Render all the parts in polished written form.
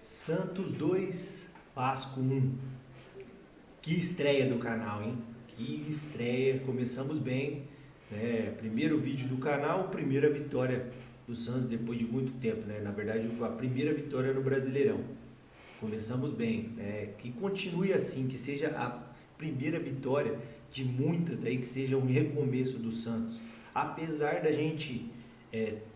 Santos 2, Vasco 1. Que estreia do canal, hein? Que estreia, começamos bem, né? Primeiro vídeo do canal, primeira vitória do Santos depois de muito tempo, né? Na verdade, a primeira vitória no Brasileirão. Começamos bem, né? Que continue assim, que seja a primeira vitória de muitas aí, que seja um recomeço do Santos. Apesar da gente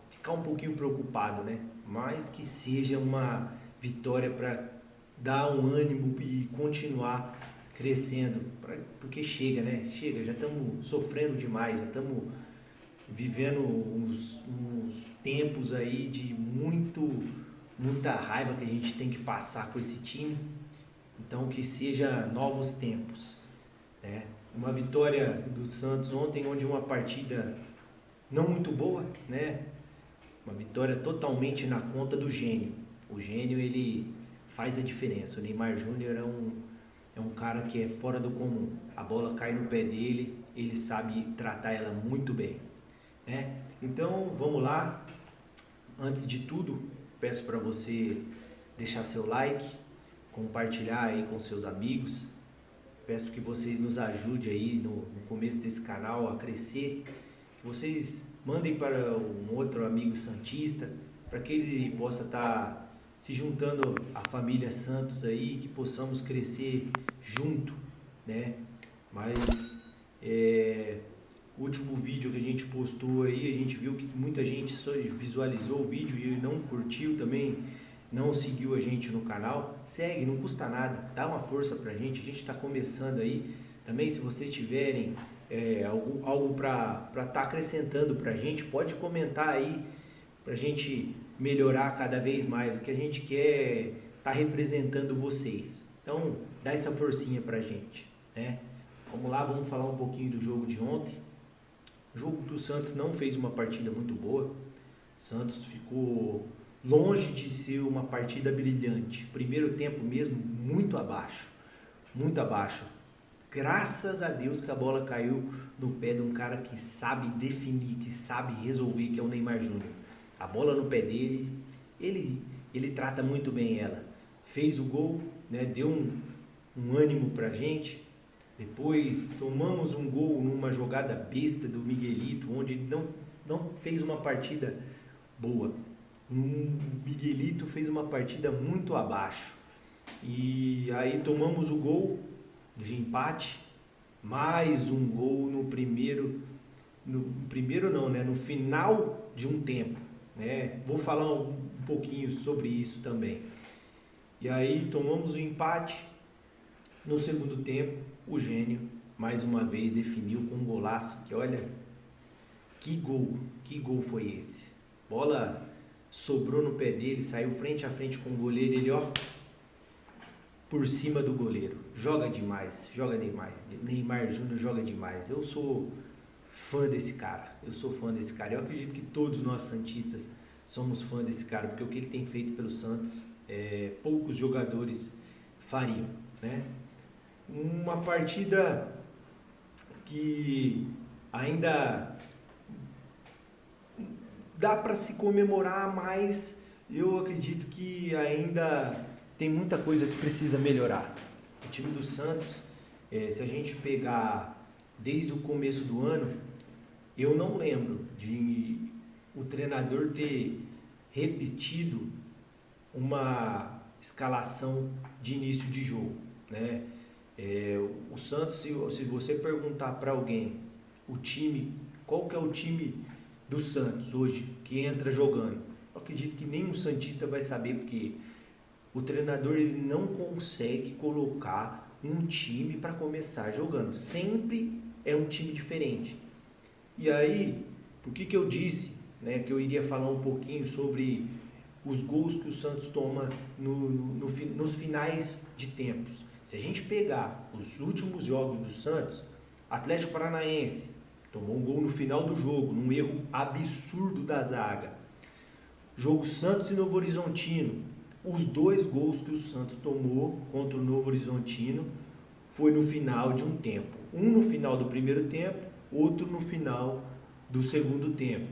ficar um pouquinho preocupado, né? Mas que seja uma vitória para dar um ânimo e continuar crescendo, porque chega, né? Chega, já estamos sofrendo demais, já estamos vivendo uns tempos aí de muita raiva que a gente tem que passar com esse time. Então que seja novos tempos, né? Uma vitória do Santos ontem, onde uma partida não muito boa, né? Uma vitória totalmente na conta do gênio. O gênio, ele faz a diferença. O Neymar Júnior é um cara que é fora do comum. A bola cai no pé dele, ele sabe tratar ela muito bem, né? Então, vamos lá. Antes de tudo, peço para você deixar seu like, compartilhar aí com seus amigos. Peço que vocês nos ajudem aí no começo desse canal a crescer. Que vocês mandem para um outro amigo santista, para que ele possa estar se juntando à família Santos aí, que possamos crescer junto, né? Mas o último vídeo que a gente postou aí, a gente viu que muita gente só visualizou o vídeo e não curtiu também, não seguiu a gente no canal. Segue, não custa nada, dá uma força pra gente está começando aí. Também, se vocês tiverem algo para estar acrescentando pra gente, pode comentar aí pra gente melhorar cada vez mais. O que a gente quer tá representando vocês. Então, dá essa forcinha pra gente, né? Vamos lá, vamos falar um pouquinho do jogo de ontem. O jogo do Santos não fez uma partida muito boa. O Santos ficou longe de ser uma partida brilhante. Primeiro tempo mesmo, muito abaixo. Muito abaixo. Graças a Deus que a bola caiu no pé de um cara que sabe definir, que sabe resolver, que é o Neymar Júnior. A bola no pé dele, ele trata muito bem ela. Fez o gol, né? Deu um ânimo pra gente. Depois tomamos um gol numa jogada besta do Miguelito, onde ele não fez uma partida boa. O Miguelito fez uma partida muito abaixo. E aí tomamos o gol de empate, mais um gol no final de um tempo, né? Vou falar um pouquinho sobre isso também. E aí tomamos o empate. No segundo tempo, o gênio mais uma vez definiu com um golaço, que olha, que gol foi esse? Bola sobrou no pé dele, saiu frente a frente com o goleiro, ele por cima do goleiro. Joga demais, joga Neymar. Neymar Júnior joga demais. Eu sou fã desse cara. Eu acredito que todos nós santistas somos fã desse cara, porque o que ele tem feito pelo Santos, poucos jogadores fariam, né? Uma partida que ainda dá para se comemorar, mas eu acredito que ainda tem muita coisa que precisa melhorar. O time do Santos, se a gente pegar desde o começo do ano, eu não lembro de o treinador ter repetido uma escalação de início de jogo, né? O Santos, se você perguntar para alguém o time, qual que é o time do Santos hoje que entra jogando, eu acredito que nenhum santista vai saber, porque o treinador ele não consegue colocar um time para começar jogando. Sempre é um time diferente. E aí, por que eu disse, né, que eu iria falar um pouquinho sobre os gols que o Santos toma nos finais de tempos? Se a gente pegar os últimos jogos do Santos, Atlético Paranaense tomou um gol no final do jogo, num erro absurdo da zaga. Jogo Santos e Novo Horizontino, os dois gols que o Santos tomou contra o Novo Horizontino foi no final de um tempo. Um no final do primeiro tempo, outro no final do segundo tempo.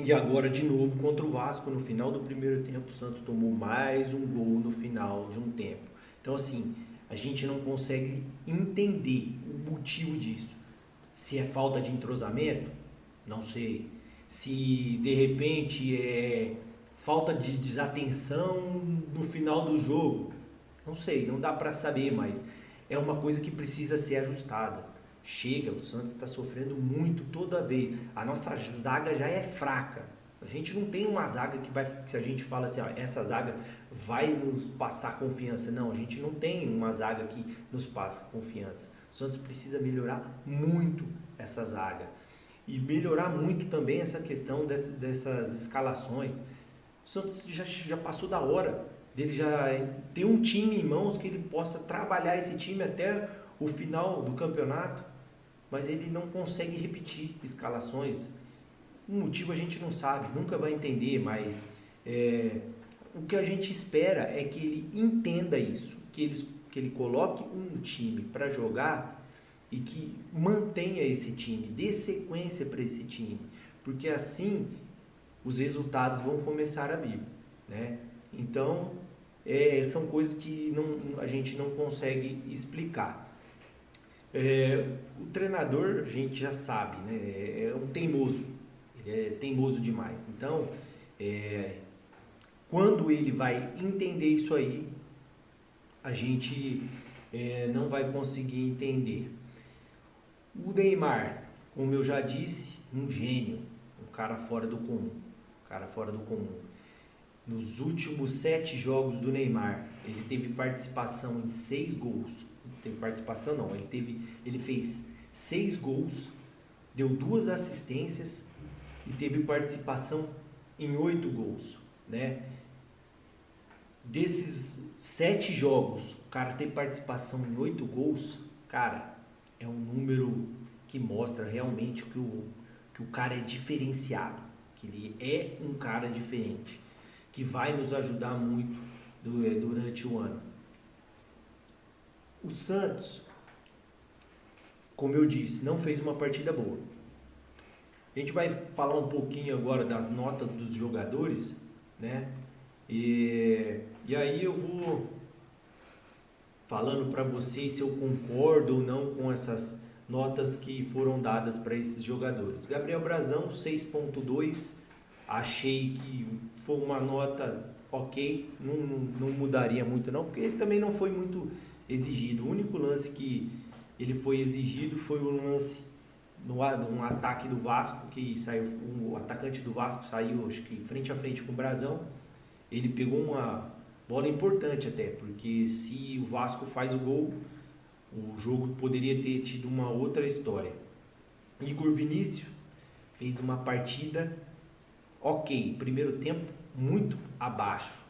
E agora de novo contra o Vasco, no final do primeiro tempo, o Santos tomou mais um gol no final de um tempo. Então assim, a gente não consegue entender o motivo disso. Se é falta de entrosamento, não sei. Se de repente é falta de desatenção no final do jogo, não sei, não dá para saber, mas é uma coisa que precisa ser ajustada. Chega, o Santos está sofrendo muito toda vez. A nossa zaga já é fraca. A gente não tem uma zaga que a gente fala assim, ó, essa zaga vai nos passar confiança. Não, a gente não tem uma zaga que nos passa confiança. O Santos precisa melhorar muito essa zaga. E melhorar muito também essa questão dessas escalações. O Santos já passou da hora dele já ter um time em mãos que ele possa trabalhar esse time até o final do campeonato, mas ele não consegue repetir escalações. O motivo a gente não sabe, nunca vai entender, mas o que a gente espera é que ele entenda isso, que ele coloque um time para jogar e que mantenha esse time, dê sequência para esse time, porque assim os resultados vão começar a vir, né? Então, são coisas que a gente não consegue explicar. O treinador, a gente já sabe, né? É um teimoso, ele é teimoso demais. Então, quando ele vai entender isso aí, a gente não vai conseguir entender. O Neymar, como eu já disse, um gênio, um cara fora do comum. Nos últimos 7 jogos do Neymar, ele teve participação em 6 gols. Não teve participação não, ele fez 6 gols, deu 2 assistências e teve participação em 8 gols, né? Desses 7 jogos, o cara ter participação em 8 gols, cara, é um número que mostra realmente que o cara é diferenciado, que ele é um cara diferente, que vai nos ajudar muito durante o ano. O Santos, como eu disse, não fez uma partida boa. A gente vai falar um pouquinho agora das notas dos jogadores, né? E aí eu vou falando para vocês se eu concordo ou não com essas notas que foram dadas para esses jogadores. Gabriel Brazão, 6.2, achei que foi uma nota ok, não mudaria muito não, porque ele também não foi muito exigido. O único lance que ele foi exigido foi o lance no ataque do Vasco, que saiu, o atacante do Vasco saiu, acho que frente a frente com o Brazão. Ele pegou uma bola importante até, porque se o Vasco faz o gol, o jogo poderia ter tido uma outra história. Igor Vinícius fez uma partida ok, primeiro tempo muito abaixo,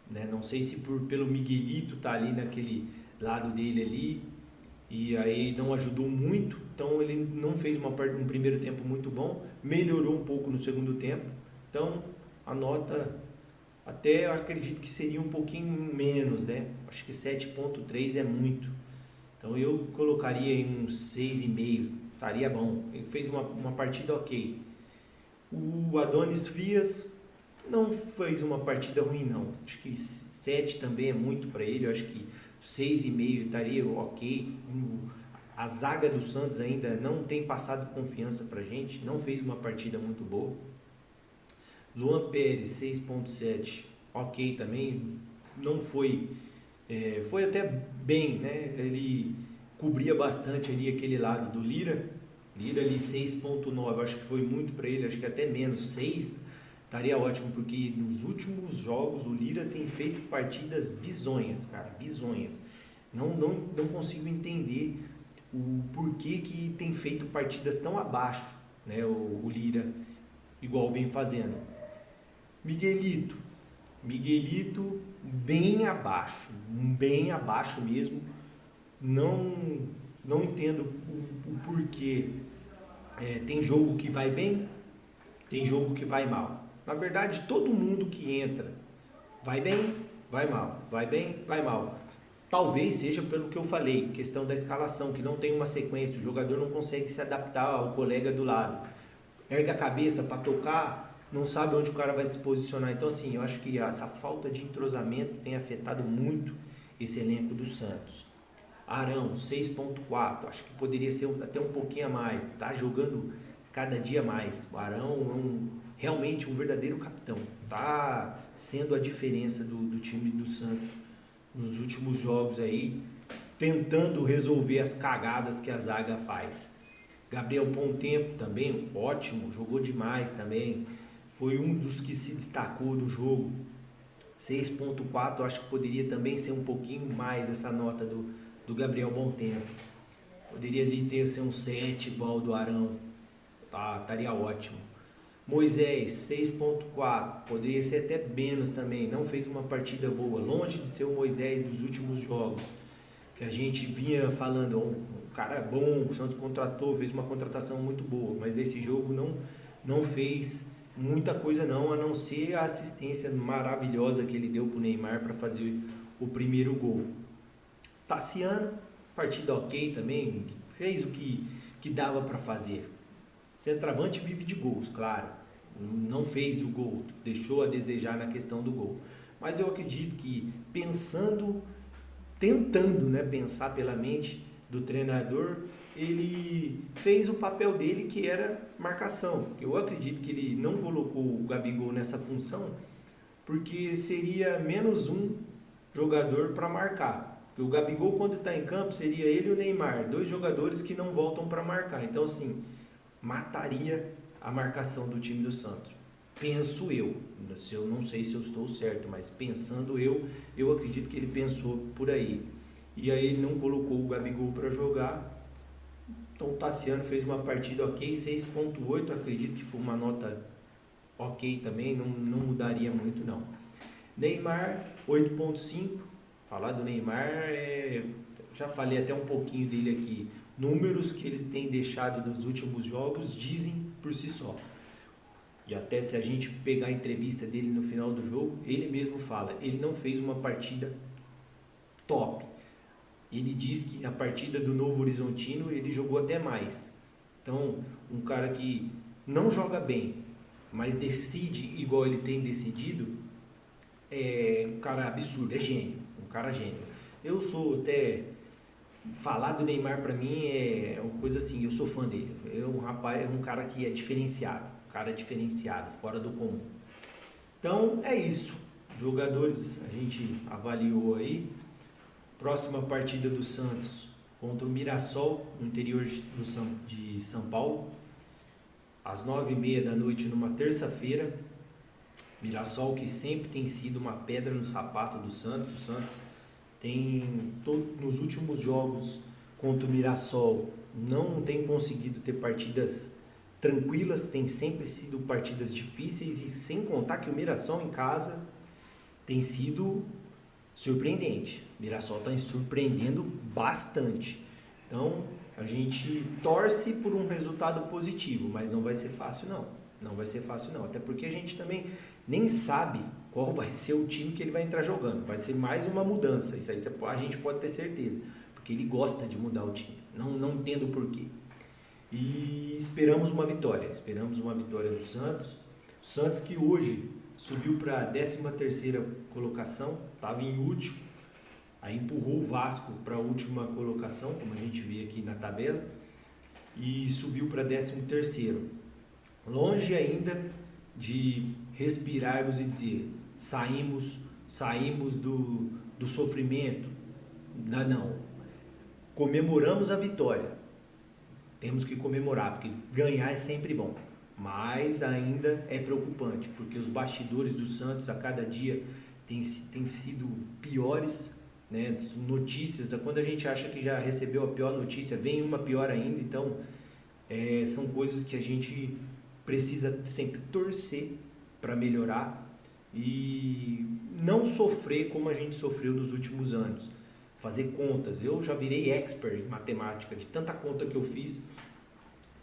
né? Não sei se pelo Miguelito tá ali naquele lado dele ali, e aí não ajudou muito, então ele não fez um primeiro tempo muito bom, melhorou um pouco no segundo tempo, então a nota até eu acredito que seria um pouquinho menos, né? Acho que 7.3 é muito, então eu colocaria em uns 6,5, estaria bom. Ele fez uma partida ok. O Adonis Frias não fez uma partida ruim não, acho que 7 também é muito para ele, eu acho que 6,5 estaria ok. A zaga do Santos ainda não tem passado confiança pra gente, não fez uma partida muito boa. Luan Pérez, 6.7, ok também, não foi, foi até bem, né? Ele cobria bastante ali aquele lado do Lira ali 6.9, acho que foi muito para ele, acho que até menos, 6 estaria ótimo, porque nos últimos jogos o Lira tem feito partidas bizonhas, cara, bizonhas. Não consigo entender o porquê que tem feito partidas tão abaixo, né, o Lira, igual vem fazendo. Miguelito bem abaixo mesmo, não entendo o porquê. Tem jogo que vai bem, tem jogo que vai mal. Na verdade, todo mundo que entra vai bem, vai mal, vai bem, vai mal. Talvez seja pelo que eu falei, questão da escalação, que não tem uma sequência, o jogador não consegue se adaptar ao colega do lado. Ergue a cabeça para tocar, não sabe onde o cara vai se posicionar. Então, assim, eu acho que essa falta de entrosamento tem afetado muito esse elenco do Santos. Arão, 6.4, acho que poderia ser até um pouquinho a mais, tá jogando cada dia mais. O Arão é realmente um verdadeiro capitão, tá sendo a diferença do time do Santos nos últimos jogos aí, tentando resolver as cagadas que a zaga faz. Gabriel Bom Tempo também, ótimo, jogou demais também, foi um dos que se destacou do jogo. 6.4, acho que poderia também ser um pouquinho mais essa nota do Gabriel Bom Tempo. Poderia ali ter ser um 7 igual do Arão, tá, estaria ótimo. Moisés, 6.4, poderia ser até menos também, não fez uma partida boa, longe de ser o Moisés dos últimos jogos, que a gente vinha falando, um cara bom, o Santos contratou, fez uma contratação muito boa, mas esse jogo não fez muita coisa não, a não ser a assistência maravilhosa que ele deu pro Neymar para fazer o primeiro gol. Tassiano, partida ok também, fez o que dava para fazer. Centroavante vive de gols, claro, não fez o gol, deixou a desejar na questão do gol. Mas eu acredito que tentando, né, pensar pela mente do treinador, ele fez o papel dele, que era marcação. Eu acredito que ele não colocou o Gabigol nessa função porque seria menos um jogador para marcar. Porque o Gabigol, quando está em campo, seria ele e o Neymar, dois jogadores que não voltam para marcar. Então, assim, mataria a marcação do time do Santos. Penso eu não sei se eu estou certo, mas pensando eu acredito que ele pensou por aí. E aí ele não colocou o Gabigol para jogar. Então o Tassiano fez uma partida ok, 6.8, acredito que foi uma nota ok também, não mudaria muito não. Neymar, 8.5, falar do Neymar, já falei até um pouquinho dele aqui. Números que ele tem deixado nos últimos jogos dizem por si só. E até se a gente pegar a entrevista dele no final do jogo, ele mesmo fala, ele não fez uma partida top. Ele diz que a partida do Novo Horizontino ele jogou até mais. Então, um cara que não joga bem, mas decide igual ele tem decidido, é um cara absurdo, é gênio, um cara gênio. Eu sou até... Falar do Neymar pra mim é uma coisa assim, eu sou fã dele. É um cara que é diferenciado, fora do comum. Então é isso. Jogadores a gente avaliou aí. Próxima partida do Santos contra o Mirassol, no interior de São Paulo, às 9h30 da noite, numa terça-feira. Mirassol que sempre tem sido uma pedra no sapato do Santos. O Santos nos últimos jogos contra o Mirassol não tem conseguido ter partidas tranquilas, tem sempre sido partidas difíceis, e sem contar que o Mirassol em casa tem sido surpreendente. O Mirassol está surpreendendo bastante. Então a gente torce por um resultado positivo, mas não vai ser fácil não. Não vai ser fácil não, até porque a gente também nem sabe qual vai ser o time que ele vai entrar jogando. Vai ser mais uma mudança, isso aí a gente pode ter certeza, porque ele gosta de mudar o time, não entendo o porquê. E esperamos uma vitória do Santos. O Santos que hoje subiu para a 13ª colocação, estava em último, aí empurrou o Vasco para a última colocação, como a gente vê aqui na tabela, e subiu para 13º. Longe ainda de respirarmos e dizer, saímos do sofrimento. Não. Comemoramos a vitória. Temos que comemorar, porque ganhar é sempre bom. Mas ainda é preocupante, porque os bastidores do Santos a cada dia têm sido piores, né? Notícias, quando a gente acha que já recebeu a pior notícia, vem uma pior ainda. Então, são coisas que a gente precisa sempre torcer para melhorar e não sofrer como a gente sofreu nos últimos anos. Fazer contas. Eu já virei expert em matemática, de tanta conta que eu fiz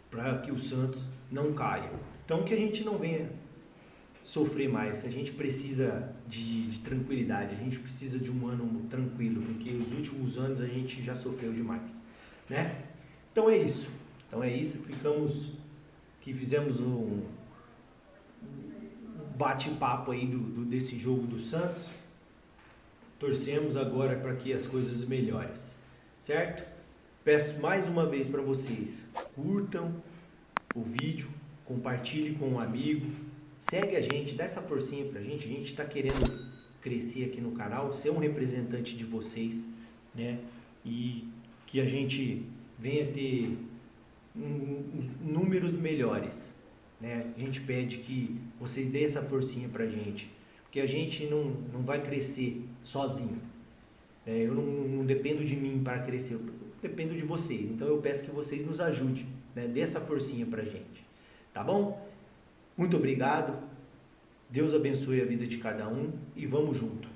para que o Santos não caia. Então que a gente não venha sofrer mais. A gente precisa de tranquilidade, a gente precisa de um ano tranquilo, porque os últimos anos a gente já sofreu demais, né? Então é isso. Fizemos bate-papo aí desse jogo do Santos. Torcemos agora para que as coisas melhorem, certo? Peço mais uma vez para vocês, curtam o vídeo, compartilhe com um amigo, segue a gente, dá essa forcinha pra gente. A gente está querendo crescer aqui no canal, ser um representante de vocês, né? E que a gente venha ter números melhores, né? A gente pede que vocês deem essa forcinha pra gente, porque a gente não vai crescer sozinho, né? Eu não dependo de mim para crescer, eu dependo de vocês. Então eu peço que vocês nos ajudem, né? Dê essa forcinha pra gente, tá bom? Muito obrigado, Deus abençoe a vida de cada um e vamos junto.